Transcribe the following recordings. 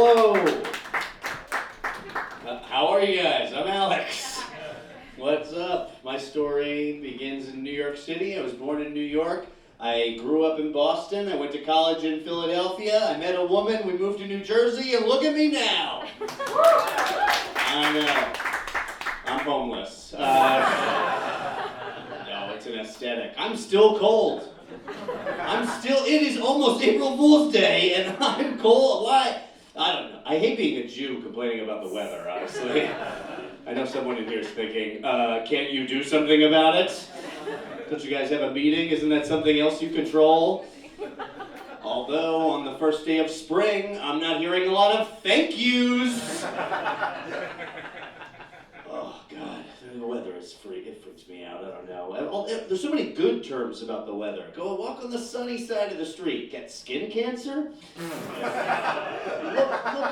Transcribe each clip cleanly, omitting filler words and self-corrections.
Hello. How are you guys? I'm Alex. What's up? My story begins in New York City. I was born in New York. I grew up in Boston. I went to college in Philadelphia. I met a woman. We moved to New Jersey, and look at me now. I know. I'm homeless. No, it's an aesthetic. I'm still cold. It is almost April Fool's Day, and I'm cold. Why? I don't know. I hate being a Jew complaining about the weather, honestly. I know someone in here is thinking, can't you do something about it? Don't you guys have a meeting? Isn't that something else you control? Although, on the first day of spring, I'm not hearing a lot of thank yous. Oh, God. The weather is it freaks me out. I don't know. There's so many good terms about the weather. Go walk on the sunny side of the street. Get skin cancer? Look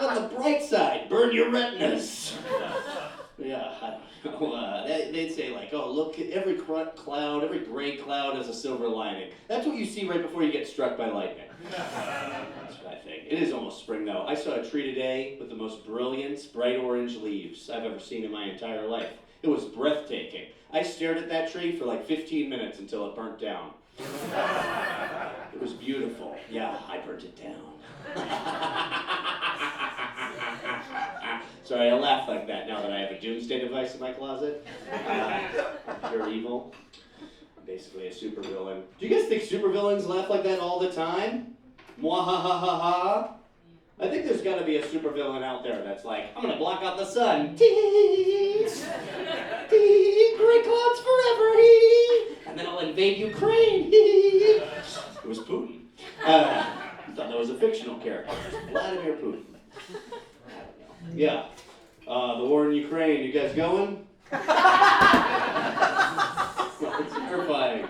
on the bright side. Burn your retinas. Yeah, I don't know. They'd say like, oh, look, every cloud, every gray cloud has a silver lining. That's what you see right before you get struck by lightning. That's what I think. It is almost spring, though. I saw a tree today with the most brilliant, bright orange leaves I've ever seen in my entire life. It was breathtaking. I stared at that tree for like 15 minutes until it burnt down. It was beautiful. Yeah, I burnt it down. Sorry, I laugh like that now that I have a doomsday device in my closet. Pure evil. I'm basically a supervillain. Do you guys think supervillains laugh like that all the time? Mwahahaha. I think there's got to be a supervillain out there that's like, I'm going to block out the sun. Tee! Tee! Gray clouds forever! And then I'll invade Ukraine! It was Putin. I thought that was a fictional character. Vladimir Putin. Yeah. The war in Ukraine. You guys going? It's terrifying.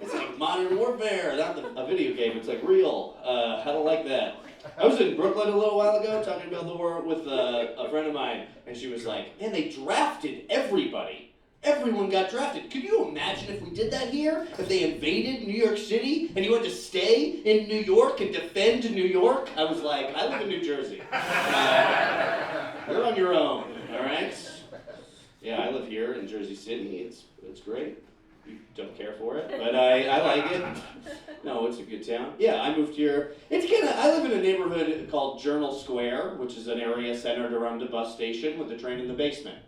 It's like modern warfare, not a video game. It's like real. I don't like that. I was in Brooklyn a little while ago talking about the war with a friend of mine, and she was like, man, they drafted everybody. Everyone got drafted. Could you imagine if we did that here? If they invaded New York City and you had to stay in New York and defend New York? I was like, I live in New Jersey. You're on your own, all right? Yeah, I live here in Jersey City. It's great. You don't care for it, but I like it. No, it's a good town. Yeah, I moved here. I live in a neighborhood called Journal Square, which is an area centered around a bus station with a train in the basement.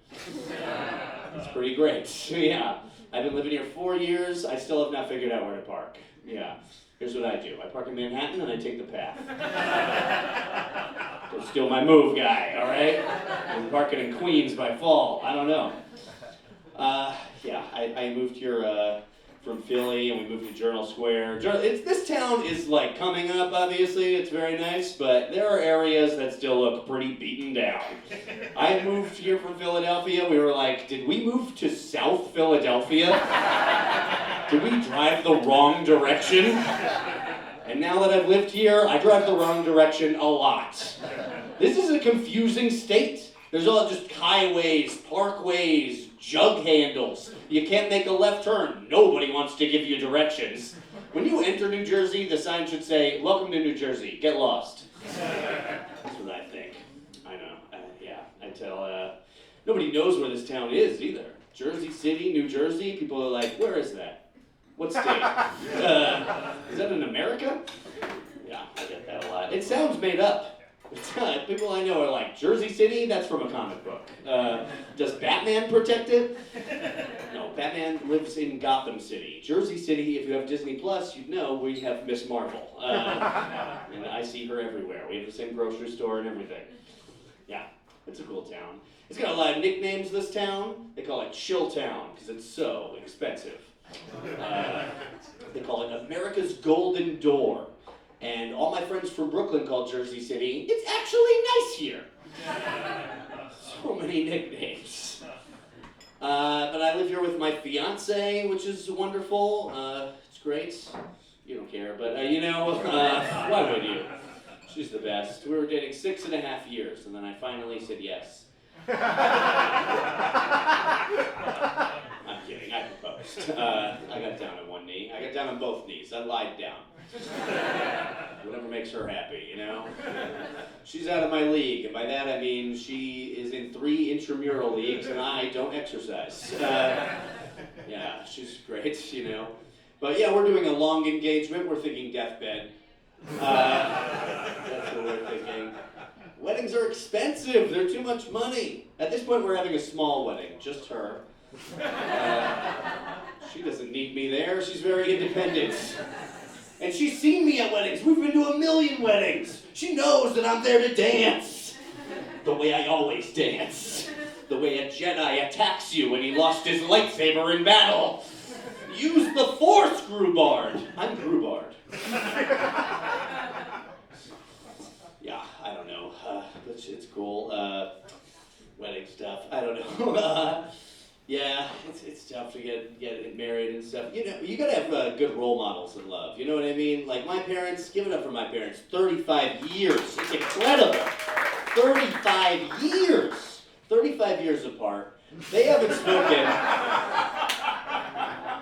It's pretty great. Yeah. I've been living here 4 years. I still have not figured out where to park. Yeah. Here's what I do. I park in Manhattan and I take the path. Don't steal my move, guy, all right? I'm parking in Queens by fall. I don't know. Yeah, I moved here from Philly, and we moved to Journal Square. This town is like coming up, obviously. It's very nice, but there are areas that still look pretty beaten down. I moved here from Philadelphia. We were like, did we move to South Philadelphia? Did we drive the wrong direction? And now that I've lived here, I drive the wrong direction a lot. This is a confusing state. There's all just highways, parkways, jug handles. You can't make a left turn. Nobody wants to give you directions. When you enter New Jersey, the sign should say, welcome to New Jersey, get lost. That's what I think. I know. Yeah, I tell, nobody knows where this town is either. Jersey City, New Jersey, people are like, where is that? What state? Is that in America? Yeah, I get that a lot. It sounds made up. People I know are like, Jersey City, that's from a comic book. Does Batman protect it? No, Batman lives in Gotham City. Jersey City, if you have Disney Plus, you'd know we have Miss Marvel. And I see her everywhere. We have the same grocery store and everything. Yeah, it's a cool town. It's got a lot of nicknames, this town. They call it Chill Town, because it's so expensive. They call it America's Golden Door. And all my friends from Brooklyn call Jersey City, it's actually nice here. So many nicknames. But I live here with my fiance, which is wonderful. It's great. You don't care, but why would you? She's the best. We were dating 6.5 years, and then I finally said yes. I'm kidding, I proposed. I got down on one knee. I got down on both knees. I lied down. Whatever makes her happy, you know? She's out of my league, and by that I mean she is in 3 intramural leagues and I don't exercise. Yeah, she's great, you know? But yeah, we're doing a long engagement. We're thinking deathbed. That's what we're thinking. Weddings are expensive. They're too much money. At this point, we're having a small wedding, just her. She doesn't need me there. She's very independent. And she's seen me at weddings. We've been to 1,000,000 weddings. She knows that I'm there to dance. The way I always dance. The way a Jedi attacks you when he lost his lightsaber in battle. Use the Force, Grubard. I'm Grubard. Yeah, I don't know. It's cool. Wedding stuff. I don't know. Yeah, it's tough to get married and stuff. You know, you gotta have good role models in love. You know what I mean? Like my parents, give it up for my parents. 35 years. It's incredible. 35 years. 35 years apart. They haven't spoken,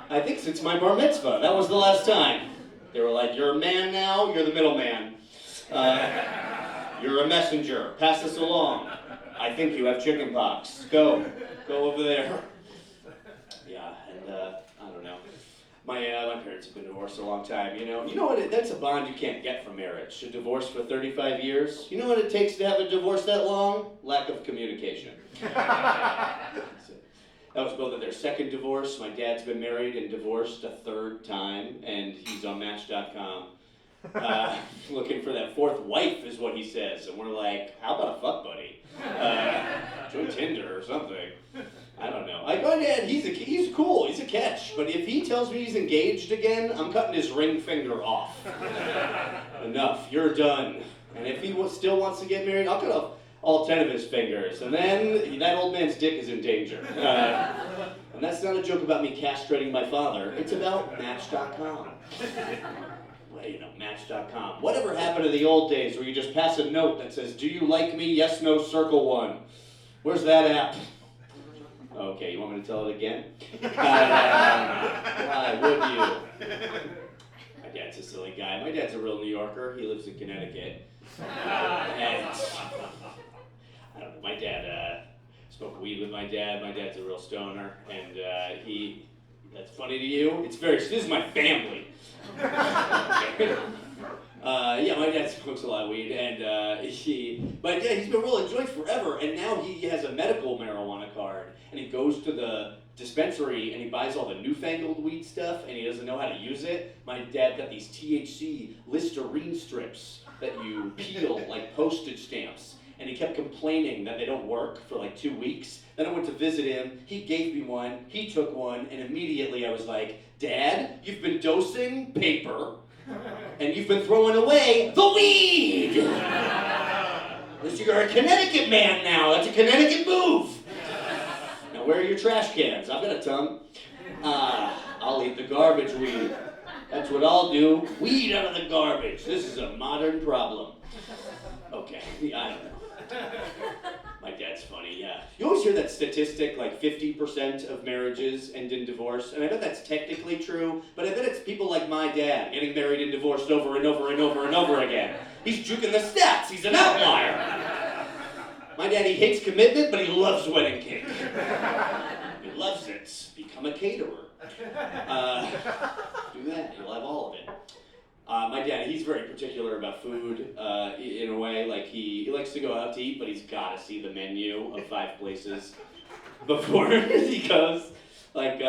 I think since my bar mitzvah. That was the last time. They were like, you're a man now, you're the middleman. You're a messenger. Pass this along. I think you have chicken pox. Go over there. Yeah, and I don't know. My parents have been divorced a long time, you know. You know what, that's a bond you can't get from marriage. A divorce for 35 years. You know what it takes to have a divorce that long? Lack of communication. That was both of their second divorce. My dad's been married and divorced a 3rd time, and he's on Match.com. Looking for that 4th wife is what he says. And we're like, how about a fuck buddy? Join Tinder or something. I don't know. My dad, he's cool. He's a catch. But if he tells me he's engaged again, I'm cutting his ring finger off. Enough. You're done. And if he still wants to get married, I'll cut off all 10 of his fingers. And then that old man's dick is in danger. And that's not a joke about me castrating my father. It's about Match.com. Well, you know, Match.com. Whatever happened to the old days where you just pass a note that says, do you like me? Yes, no, circle 1. Where's that app? Okay, you want me to tell it again? Why would you? My dad's a silly guy. My dad's a real New Yorker. He lives in Connecticut. And I don't know, my dad smoked weed with my dad. My dad's a real stoner. And that's funny to you? This is my family. Yeah, my dad smokes a lot of weed, and he's been rolling joints forever, and now he has a medical marijuana card, and he goes to the dispensary and he buys all the newfangled weed stuff, and he doesn't know how to use it. My dad got these THC Listerine strips that you peel like postage stamps, and he kept complaining that they don't work for like 2 weeks. Then I went to visit him, he gave me one, he took one, and immediately I was like, Dad, you've been dosing paper, and you've been throwing away the weed! You're a Connecticut man now, that's a Connecticut move! Now where are your trash cans? I've got a ton. I'll eat the garbage weed. That's what I'll do, weed out of the garbage. This is a modern problem. Okay, I don't know. My dad's funny, yeah. You always hear that statistic, like 50% of marriages end in divorce, and I bet that's technically true, but I bet it's people like my dad getting married and divorced over and over and over and over again. He's juking the stats, he's an outlier. My daddy hates commitment, but he loves wedding cake. He loves it. Become a caterer. Do that, you'll have all of it. My dad, he's very particular about food, in a way, like he likes to go out to eat, but he's gotta see the menu of 5 places before he goes. Like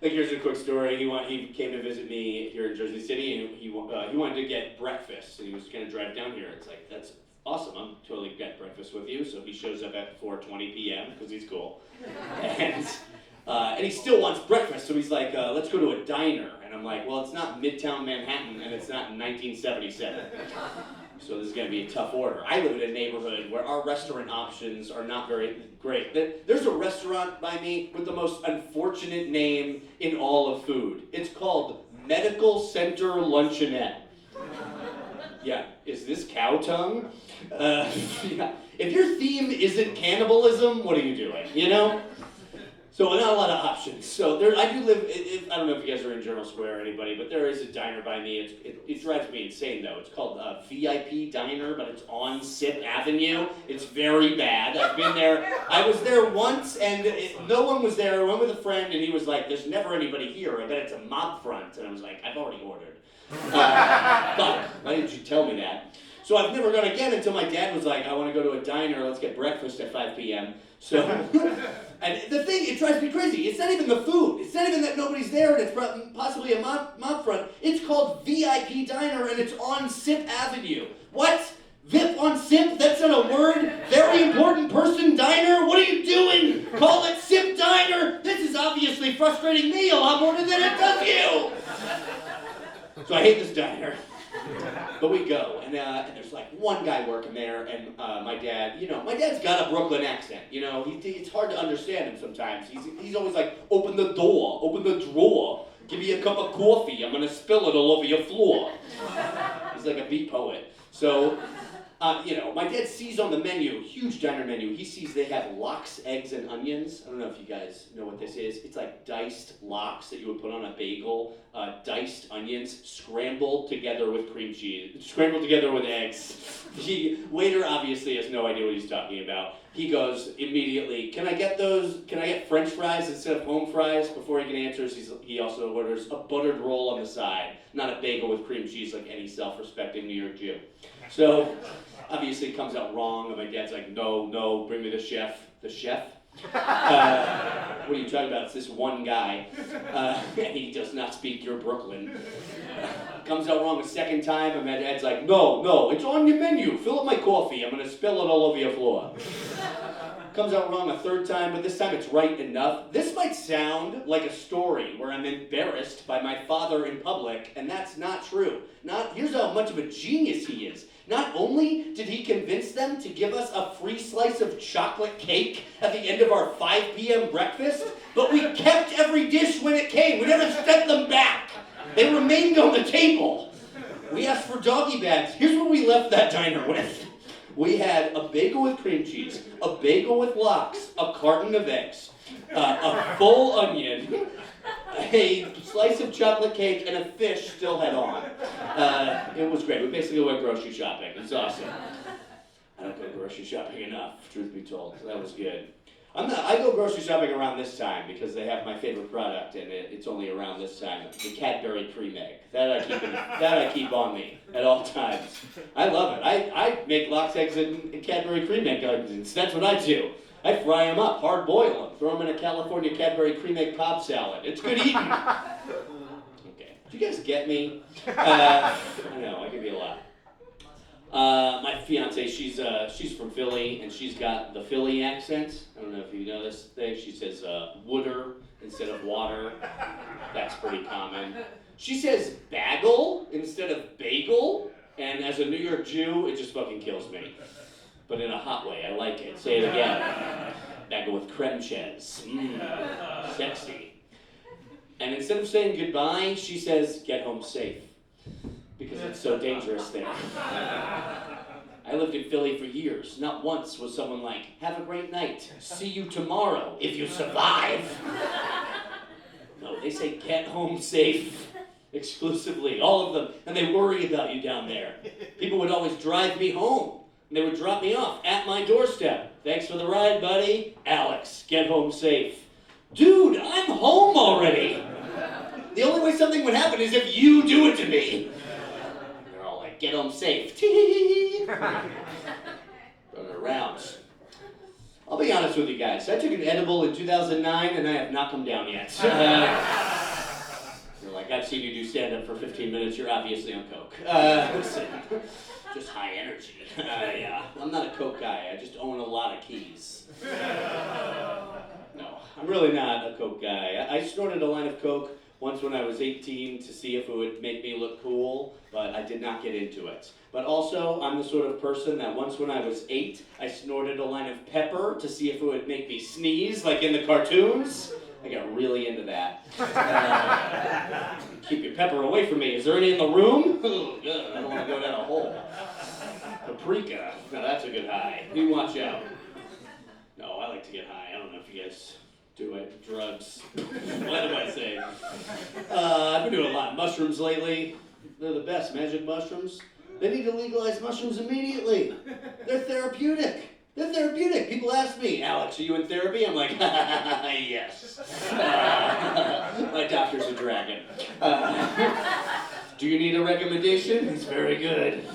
here's a quick story. He came to visit me here in Jersey City, and he wanted to get breakfast, and he was gonna drive down here. It's like, that's awesome, I'm totally get breakfast with you. So he shows up at 4:20 p.m. because he's cool. And he still wants breakfast, so he's like, let's go to a diner. And I'm like, well, it's not Midtown Manhattan, and it's not in 1977. So this is going to be a tough order. I live in a neighborhood where our restaurant options are not very great. There's a restaurant by me with the most unfortunate name in all of food. It's called Medical Center Luncheonette. Yeah, is this cow tongue? Yeah. If your theme isn't cannibalism, what are you doing, you know? So not a lot of options. So I do live, I don't know if you guys are in Journal Square or anybody, but there is a diner by me. It drives me insane though. It's called VIP Diner, but it's on Sip Avenue. It's very bad. I've been there. I was there once and no one was there. I went with a friend and he was like, there's never anybody here. I bet it's a mob front. And I was like, I've already ordered. Fuck, why didn't you tell me that? So I've never gone again until my dad was like, I want to go to a diner, let's get breakfast at 5 p.m. So, and the thing, it drives me crazy. It's not even the food. It's not even that nobody's there and it's possibly a mob front. It's called VIP Diner and it's on Sip Avenue. What? VIP on Sip? That's not a word? Very important person diner? What are you doing? Call it Sip Diner? This is obviously frustrating me a lot more than it does you. So I hate this diner. But we go, and there's like one guy working there, and my dad, my dad's got a Brooklyn accent, it's hard to understand him sometimes. He's always like, open the door, open the drawer, give me a cup of coffee, I'm gonna spill it all over your floor. He's like a beat poet. So, my dad sees on the menu, huge diner menu, he sees they have lox, eggs, and onions. I don't know if you guys know what this is. It's like diced lox that you would put on a bagel, diced onions, scrambled together with cream cheese, scrambled together with eggs. The waiter obviously has no idea what he's talking about. He goes immediately, can I get French fries instead of home fries? Before he can answer, he also orders a buttered roll on the side, not a bagel with cream cheese like any self-respecting New York Jew. So, obviously it comes out wrong, and my dad's like, no, bring me the chef. The chef? What are you talking about? It's this one guy, and he does not speak your Brooklyn. Comes out wrong a second time, and my dad's like, no, it's on your menu. Fill up my coffee. I'm going to spill it all over your floor. Comes out wrong a third time, but this time it's right enough. This might sound like a story where I'm embarrassed by my father in public, and that's not true. Here's how much of a genius he is. Not only did he convince them to give us a free slice of chocolate cake at the end of our 5 p.m. breakfast, but we kept every dish when it came. We never sent them back. They remained on the table. We asked for doggy bags. Here's what we left that diner with. We had a bagel with cream cheese, a bagel with lox, a carton of eggs, a full onion, a slice of chocolate cake, and a fish still head on. It was great. We basically went grocery shopping. It was awesome. I don't go grocery shopping enough, truth be told. So that was good. I go grocery shopping around this time because they have my favorite product, and it's only around this time. The Cadbury cream egg. That I keep on me at all times. I love it. I make lox, eggs, and Cadbury cream egg onions. That's what I do. I fry them up, hard boil them, throw them in a California Cadbury cream egg Cobb salad. It's good eating. Okay, do you guys get me? I know, I give you a lot. My fiance, she's from Philly, and she's got the Philly accent. I don't know if you know this thing. She says wooder instead of water. That's pretty common. She says bagel instead of bagel, and as a New York Jew, it just fucking kills me. But in a hot way, I like it. Say it again. Bagel with creme cheese. Sexy. And instead of saying goodbye, she says, get home safe. Because it's so dangerous there. I lived in Philly for years. Not once was someone like, have a great night. See you tomorrow if you survive. No, they say get home safe. Exclusively, all of them. And they worry about you down there. People would always drive me home. And they would drop me off at my doorstep. Thanks for the ride, buddy. Alex, get home safe. Dude, I'm home already. The only way something would happen is if you do it to me. They're all like, get home safe. Running around. I'll be honest with you guys. I took an edible in 2009 and I have not come down yet. You're like, I've seen you do stand-up for 15 minutes. You're obviously on coke. Listen, just high energy. Yeah, I'm not a coke guy. I just own a lot of keys. No, I'm really not a coke guy. I snorted a line of coke once when I was 18 to see if it would make me look cool, but I did not get into it. But also, I'm the sort of person that once when I was 8, I snorted a line of pepper to see if it would make me sneeze, like in the cartoons. I got really into that. Keep your pepper away from me. Is there any in the room? Oh, good. I don't want to go down a hole. Paprika. Now that's a good high. You watch out. No, I like to get high. I don't know if you guys do it. Drugs. What am I saying? I've been doing a lot of mushrooms lately. They're the best. Magic mushrooms. They need to legalize mushrooms immediately. They're therapeutic. They're therapeutic. People ask me, Alex, are you in therapy? I'm like, yes. My doctor's a dragon. Do you need a recommendation? He's very good.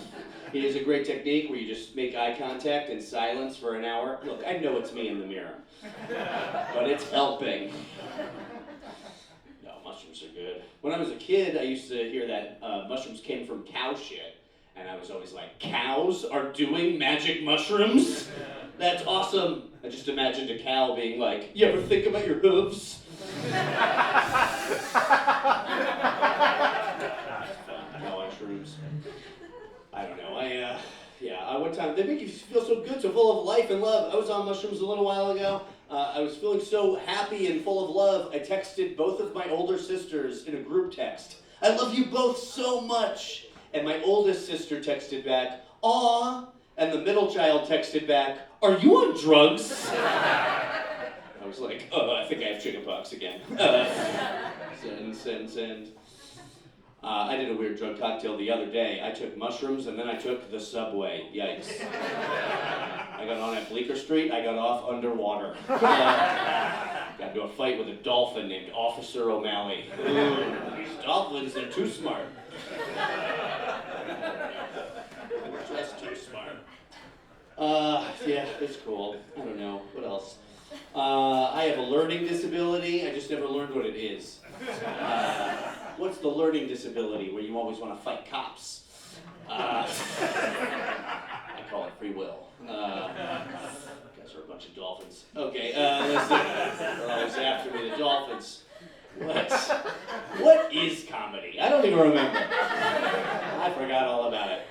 He has a great technique where you just make eye contact in silence for an hour. Look, I know it's me in the mirror, but it's helping. No, mushrooms are good. When I was a kid, I used to hear that mushrooms came from cow shit. And I was always like, cows are doing magic mushrooms? That's awesome. I just imagined a cow being like, you ever think about your hooves? Cow on shrooms. I don't know. One time, they make you feel so good, so full of life and love. I was on mushrooms a little while ago. I was feeling so happy and full of love, I texted both of my older sisters in a group text. I love you both so much. And my oldest sister texted back, aw, and the middle child texted back, are you on drugs? I was like, oh, I think I have chickenpox again. Send. I did a weird drug cocktail the other day. I took mushrooms and then I took the subway. Yikes. I got on at Bleecker Street, I got off underwater. Got into a fight with a dolphin named Officer O'Malley. Ooh, these dolphins, they're too smart. Just too smart. Yeah, it's cool. I don't know. What else? I have a learning disability. I just never learned what it is. What's the learning disability where you always want to fight cops? I call it free will. Guys are a bunch of dolphins. Okay, they're always after me, the dolphins. What is comedy? I don't even remember. I forgot all about it.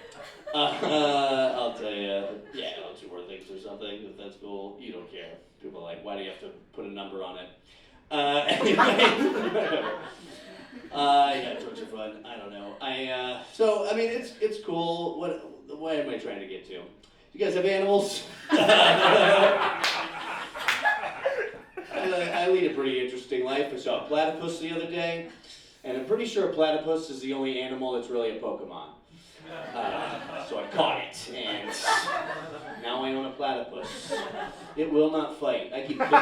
I'll tell you, yeah, two more things or something, if that's cool. You don't care. People are like, why do you have to put a number on it? Anyway, yeah, drugs are fun. I don't know. It's cool. What am I trying to get to? You guys have animals? I lead a pretty interesting life. I saw a platypus the other day, and I'm pretty sure a platypus is the only animal that's really a Pokemon. So I caught it, and now I own a platypus. It will not fight. I keep kicking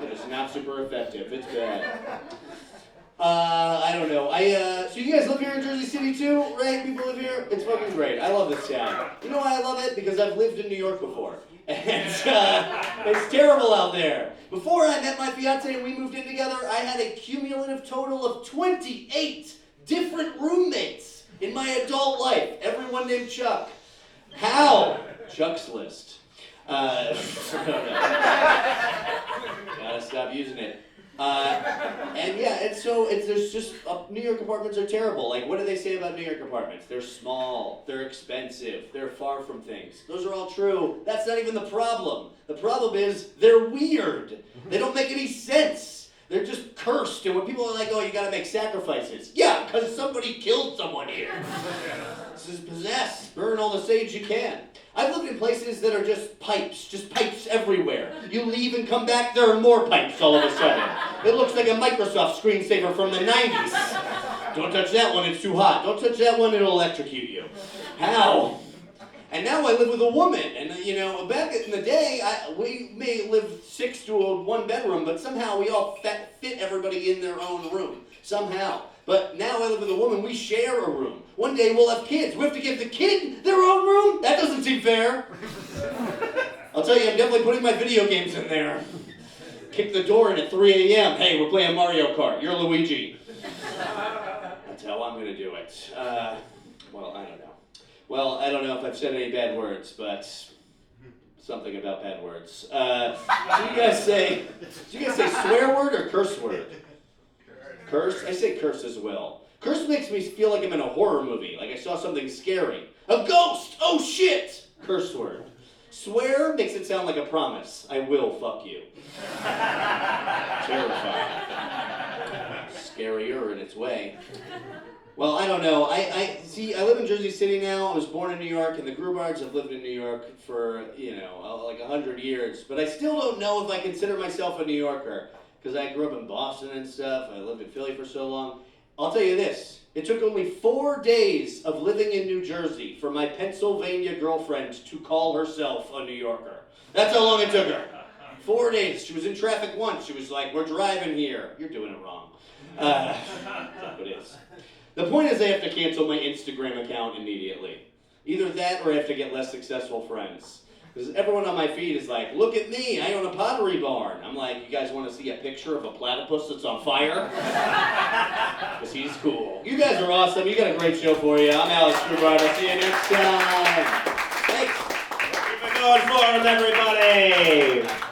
it. It is not super effective. It's bad. I don't know. So you guys live here in Jersey City too, right? People live here? It's fucking great. I love this town. You know why I love it? Because I've lived in New York before. And it's terrible out there. Before I met my fiance and we moved in together, I had a cumulative total of 28 different roommates in my adult life. Everyone named Chuck. How? Chuck's List. Gotta stop using it. New York apartments are terrible. Like, what do they say about New York apartments? They're small, they're expensive, they're far from things. Those are all true. That's not even the problem. The problem is they're weird. They don't make any sense. They're just cursed. And when people are like, oh, you gotta make sacrifices. Yeah, because somebody killed someone here. This is possessed. Burn all the sage you can. I've lived in places that are just pipes everywhere. You leave and come back, there are more pipes all of a sudden. It looks like a Microsoft screensaver from the 90s. Don't touch that one, it's too hot. Don't touch that one, it'll electrocute you. How? And now I live with a woman, and back in the day, we may live 6 to a 1 bedroom, but somehow we all fit everybody in their own room. Somehow. But now I live with a woman, we share a room. One day we'll have kids. We have to give the kid their own room? That doesn't seem fair. I'll tell you, I'm definitely putting my video games in there. Kick the door in at 3 a.m. Hey, we're playing Mario Kart. You're Luigi. That's how I'm going to do it. I don't know. Well, I don't know if I've said any bad words, but something about bad words. Do you guys say swear word or curse word? Curse? I say curse as well. Curse makes me feel like I'm in a horror movie, like I saw something scary. A ghost! Oh shit! Curse word. Swear makes it sound like a promise. I will fuck you. Terrifying. Scarier in its way. Well, I don't know. I see. I live in Jersey City now. I was born in New York, and the Grubards have lived in New York for like 100 years. But I still don't know if I consider myself a New Yorker because I grew up in Boston and stuff. I lived in Philly for so long. I'll tell you this. It took only 4 days of living in New Jersey for my Pennsylvania girlfriend to call herself a New Yorker. That's how long it took her. 4 days. She was in traffic once. She was like, "We're driving here." You're doing it wrong. It is. The point is I have to cancel my Instagram account immediately. Either that or I have to get less successful friends. Because everyone on my feed is like, "Look at me, I own a pottery barn." I'm like, "You guys want to see a picture of a platypus that's on fire?" Because he's cool. You guys are awesome. You got a great show for you. I'm Alex Grubard. I'll see you next time. Thanks. Keep it going for him, everybody.